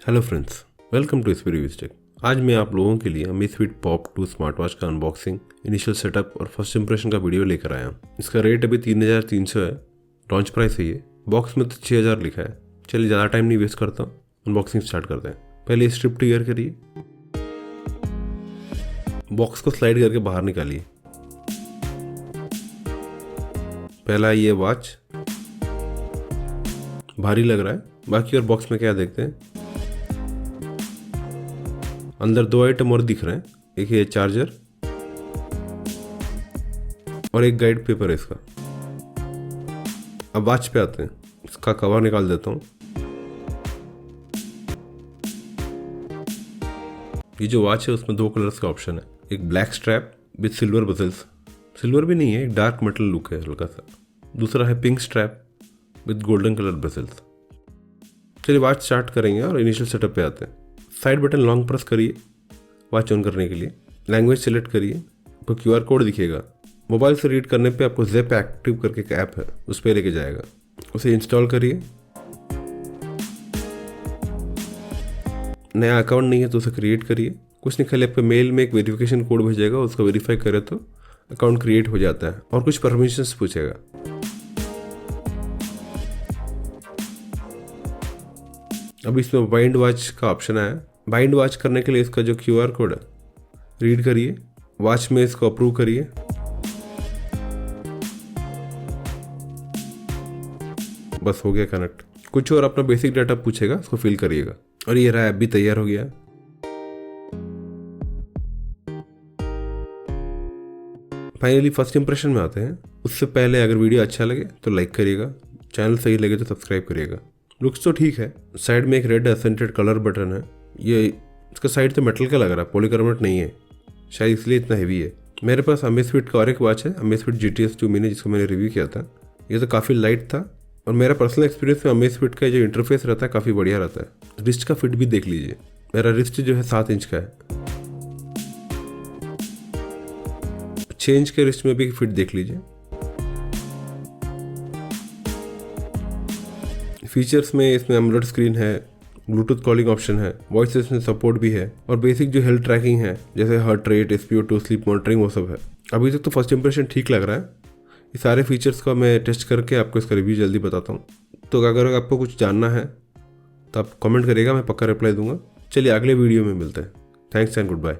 Hello friends, welcome to Spirit Tech. आज मैं आप लोगों के लिए अमेज़फिट पॉप 2 स्मार्ट वॉच का अनबॉक्सिंग, इनिशियल सेटअप और फर्स्ट इंप्रेशन का वीडियो लेकर आया हूँ। इसका रेट अभी 3300 है, लॉन्च प्राइस है ये। बॉक्स में तो 6000 लिखा है। चलिए ज़्यादा टाइम नहीं वेस्ट करता, अनबॉक्सिंग स्टार्ट करते हैं। पहले स्ट्रिप क्लियर करिए, बॉक्स को स्लाइड करके बाहर निकालिए। पहला ये वॉच भारी लग रहा है, बाकी और बॉक्स में क्या देखते हैं। अंदर 2 आइटम और दिख रहे हैं, एक ये चार्जर और एक गाइड पेपर है इसका। अब वॉच पे आते हैं, इसका कवर निकाल देता हूँ। ये जो वॉच है उसमें 2 कलर्स का ऑप्शन है, एक black strap with silver bezels, silver भी नहीं है, एक डार्क मेटल लुक है हल्का सा। दूसरा है pink strap with golden colour bezels. चलिए वॉच स्टार्ट करेंगे और इनिशियल सेटअप पे आते हैं। साइड बटन लॉन्ग प्रेस करिए वॉच ऑन करने के लिए। लैंग्वेज सेलेक्ट करिए, आपको QR कोड दिखेगा। मोबाइल से रीड करने पे आपको ज़ैप एक्टिव करके एक ऐप है, उस पर लेके जाएगा। उसे इंस्टॉल करिए। नया अकाउंट नहीं है तो उसे क्रिएट करिए। कुछ नहीं, खाली आपके मेल में एक वेरिफिकेशन कोड भेजेगा, उसका वेरीफाई करे तो अकाउंट क्रिएट हो जाता है और कुछ परमिशंस पूछेगा। अब इसमें बाइंड वॉच का ऑप्शन आया। बाइंड वॉच करने के लिए इसका जो QR कोड है रीड करिए, वॉच में इसको अप्रूव करिए। बस हो गया कनेक्ट। कुछ और अपना बेसिक डाटा पूछेगा, उसको फिल करिएगा और ये रहा, ऐप भी तैयार हो गया। फाइनली फर्स्ट इंप्रेशन में आते हैं। उससे पहले अगर वीडियो अच्छा लगे तो लाइक करिएगा, चैनल सही लगे तो सब्सक्राइब करिएगा। लुक्स तो ठीक है। साइड में एक रेड एसेंटेड कलर बटन है। ये इसका साइड तो मेटल का लग रहा है, पॉलीकार्बोनेट नहीं है, शायद इसलिए इतना हेवी है। मेरे पास अमेज़फिट का और एक वॉच है, अमेज़फिट GTS 2 मिनी, जिसको मैंने रिव्यू किया था। ये तो काफ़ी लाइट था और मेरा पर्सनल एक्सपीरियंस में अमेज़फिट का जो इंटरफेस रहता है काफ़ी बढ़िया रहता है। रिस्ट का फिट भी देख लीजिए, मेरा रिस्ट जो है 7 इंच का है। चेंज के रिस्ट में भी फिट देख लीजिए। फीचर्स में इसमें एमोलेड स्क्रीन है, ब्लूटूथ कॉलिंग ऑप्शन है, वॉइस असिस्टेंट सपोर्ट भी है और बेसिक जो हेल्थ ट्रैकिंग है जैसे heart rate, SpO2, sleep monitoring, वो सब है। अभी तक तो फर्स्ट इंप्रेशन ठीक लग रहा है। ये सारे फीचर्स का मैं टेस्ट करके आपको इसका रिव्यू जल्दी बताता हूँ। तो अगर आपको कुछ जानना है तो आप कमेंट करिएगा, मैं पक्का रिप्लाई दूंगा। चलिए अगले वीडियो में मिलते हैं। Thanks and good bye.